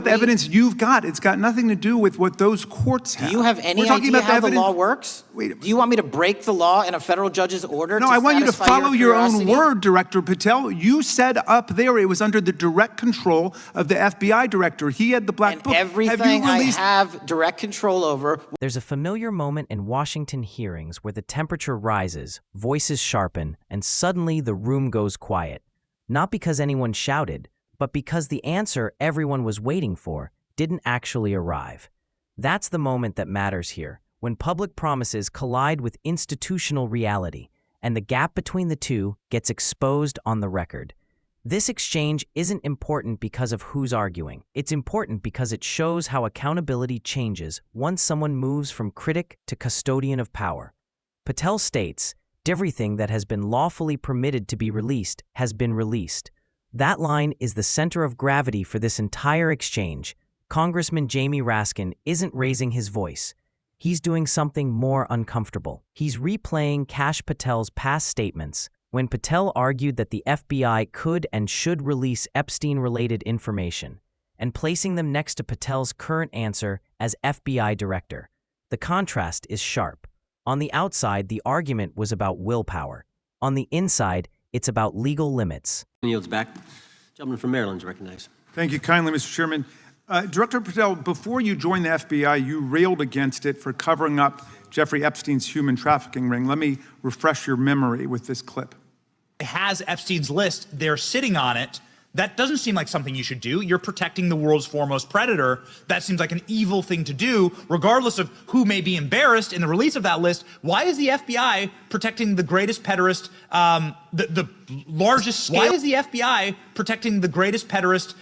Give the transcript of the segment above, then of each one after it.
The evidence you've got, it's got nothing to do with what those courts have. Do you have any idea how the law works? Wait, do you want me to break the law in a federal judge's order? No, I want you to follow your own word, Director Patel. You said up there it was under the direct control of the FBI director. He had the black book. Everything I have direct control over. There's a familiar moment in Washington hearings where the temperature rises, voices sharpen, and suddenly the room goes quiet. Not because anyone shouted, but because the answer everyone was waiting for didn't actually arrive. That's the moment that matters here, when public promises collide with institutional reality, and the gap between the two gets exposed on the record. This exchange isn't important because of who's arguing. It's important because it shows how accountability changes once someone moves from critic to custodian of power. Patel states, "Everything that has been lawfully permitted to be released has been released." That line is the center of gravity for this entire exchange. Congressman Jamie Raskin isn't raising his voice. He's doing something more uncomfortable. He's replaying Kash Patel's past statements when Patel argued that the FBI could and should release Epstein-related information, and placing them next to Patel's current answer as FBI director. The contrast is sharp. On the outside, the argument was about willpower. On the inside, it's about legal limits. Yields back. Gentleman from Maryland is recognized. Thank you kindly, Mr. Chairman. Director Patel, before you joined the FBI, you railed against it for covering up Jeffrey Epstein's human trafficking ring. Let me refresh your memory with this clip. It has Epstein's list. They're sitting on it. That doesn't seem like something you should do. You're protecting the world's foremost predator. That seems like an evil thing to do, regardless of who may be embarrassed in the release of that list. Why is the FBI protecting the greatest pederast, the largest scale? Why is the FBI protecting the greatest pederast,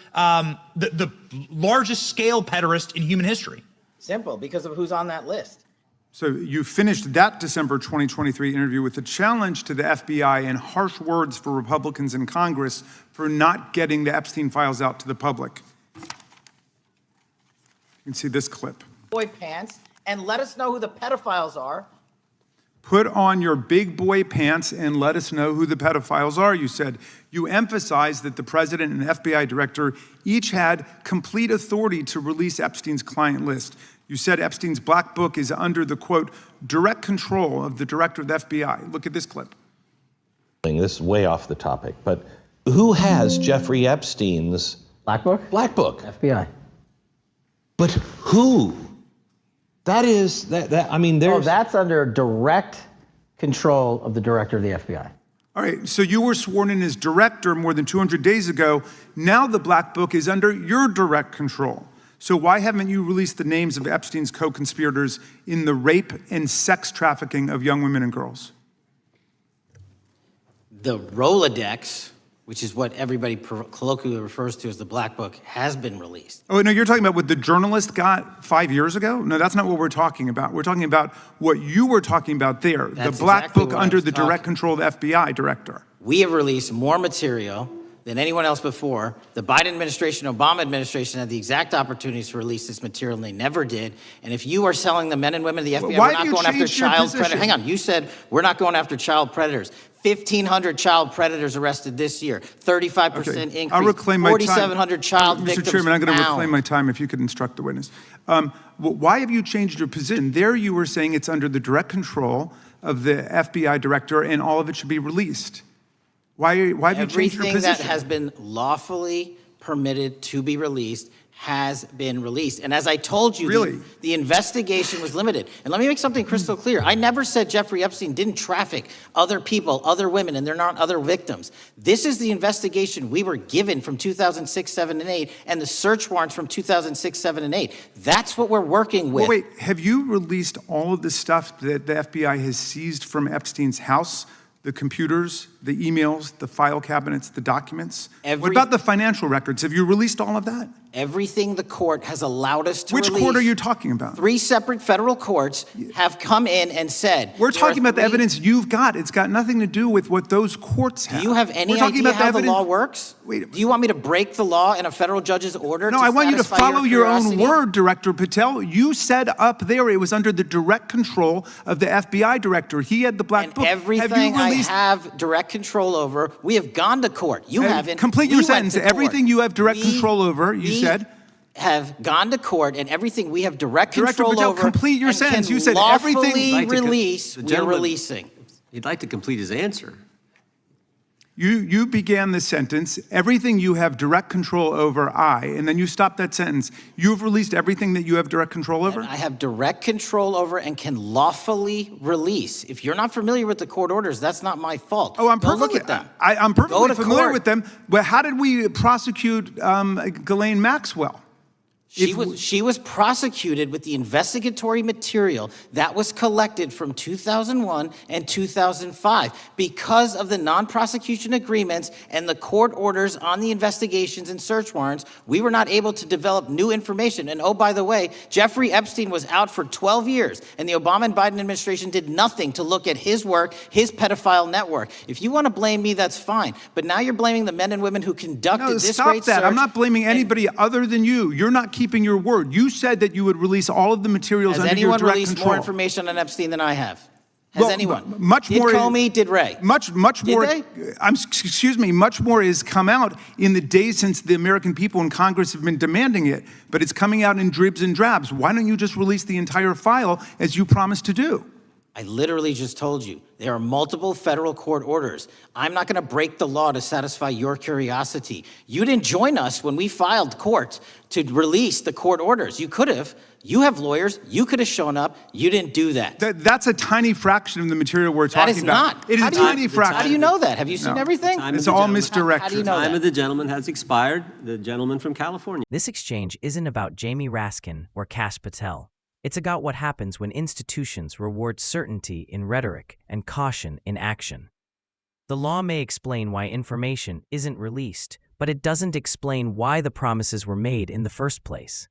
the largest scale pederast in human history? Simple, because of who's on that list. So you finished that December 2023 interview with a challenge to the FBI and harsh words for Republicans in Congress for not getting the Epstein files out to the public. You can see this clip. Boy pants, and let us know who the pedophiles are. Put on your big boy pants and let us know who the pedophiles are, you said. You emphasized that the president and the FBI director each had complete authority to release Epstein's client list. You said Epstein's black book is under the, quote, direct control of the director of the FBI. Look at this clip. This is way off the topic, but who has Jeffrey Epstein's black book? Black book. FBI. But who? That is, I mean, there's... Oh, that's under direct control of the director of the FBI. All right, so you were sworn in as director more than 200 days ago. Now the black book is under your direct control. So why haven't you released the names of Epstein's co-conspirators in the rape and sex trafficking of young women and girls? The Rolodex, which is what everybody colloquially refers to as the black book, has been released. Oh, no, you're talking about what the journalist got 5 years ago? No, that's not what we're talking about. We're talking about what you were talking about there, the black book under the direct control of the FBI director. We have released more material than anyone else before. The Biden administration, Obama administration had the exact opportunities to release this material, and they never did. And if you are selling the men and women of the FBI, we're not going after child predators. Hang on, you said we're not going after child predators. 1,500 child predators arrested this year, 35% increase. I'll reclaim my time. 4,700 child victims Mr. Chairman, I'm going to found. reclaim my time if you could instruct the witness. Why have you changed your position? There you were saying it's under the direct control of the FBI director and all of it should be released. Why have you changed your position? Everything that has been lawfully permitted to be released has been released. And as I told you, the investigation was limited. And let me make something crystal clear. I never said Jeffrey Epstein didn't traffic other people, other women, and they're not other victims. This is the investigation we were given from 2006, 7, and 8, and the search warrants from 2006, 7, and 8. That's what we're working with. Well, wait, have you released all of the stuff that the FBI has seized from Epstein's house? The computers, the emails, the file cabinets, the documents? What about the financial records? Have you released all of that? Everything the court has allowed us to release. Which court are you talking about? 3 separate federal courts have come in and said... We're talking about the evidence you've got. It's got nothing to do with what those courts have. Do you have any idea how the law works? Do you want me to break the law in a federal judge's order? No, I want you to follow your own word, Director Patel. You said up there it was under the direct control of the FBI director. He had the black book. Everything I have direct control over, we have gone to court. You haven't. Complete your sentence. Everything you have direct control over, you said. have gone to court, and everything we have direct Director control Patel, over. complete your and sentence. can You said everything- lawfully Like to co- release. the We're gentleman- releasing. He'd like to complete his answer. You began the sentence, everything you have direct control over, and then you stopped that sentence. You've released everything that you have direct control over? I have direct control over and can lawfully release. If you're not familiar with the court orders, that's not my fault. Oh, I'm Go perfectly, look at them. I'm Go perfectly to familiar court. with them. But how did we prosecute Ghislaine Maxwell? She was prosecuted with the investigatory material that was collected from 2001 and 2005 because of the non-prosecution agreements and the court orders on the investigations and search warrants. We were not able to develop new information. And oh, by the way, Jeffrey Epstein was out for 12 years, and the Obama and Biden administration did nothing to look at his work, his pedophile network. If you want to blame me, that's fine. But now you're blaming the men and women who conducted this Stop great that. search. I'm not blaming anybody other than you. You're not keeping your word. You said that you would release all of the materials Has under your anyone direct released control. more information on Epstein than I have? Has Well, anyone? much more- Did Comey? Did Ray? Much Did more. they? Excuse me. Much more has come out in the days since the American people in Congress have been demanding it, but it's coming out in dribs and drabs. Why don't you just release the entire file as you promised to do? I literally just told you, there are multiple federal court orders. I'm not going to break the law to satisfy your curiosity. You didn't join us when we filed court to release the court orders. You could have. You have lawyers. You could have shown up. You didn't do that. That's a tiny fraction of the material we're talking That is about. not. It is How a do you- tiny fraction. How do you know that? Have you seen No. everything? Time It's of the all gentleman. misdirection. How do you know Time that? of the gentleman has expired. The gentleman from California. This exchange isn't about Jamie Raskin or Kash Patel. It's about what happens when institutions reward certainty in rhetoric and caution in action. The law may explain why information isn't released, but it doesn't explain why the promises were made in the first place.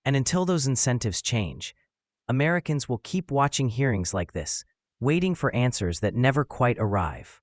And until those incentives change, Americans will keep watching hearings like this, waiting for answers that never quite arrive.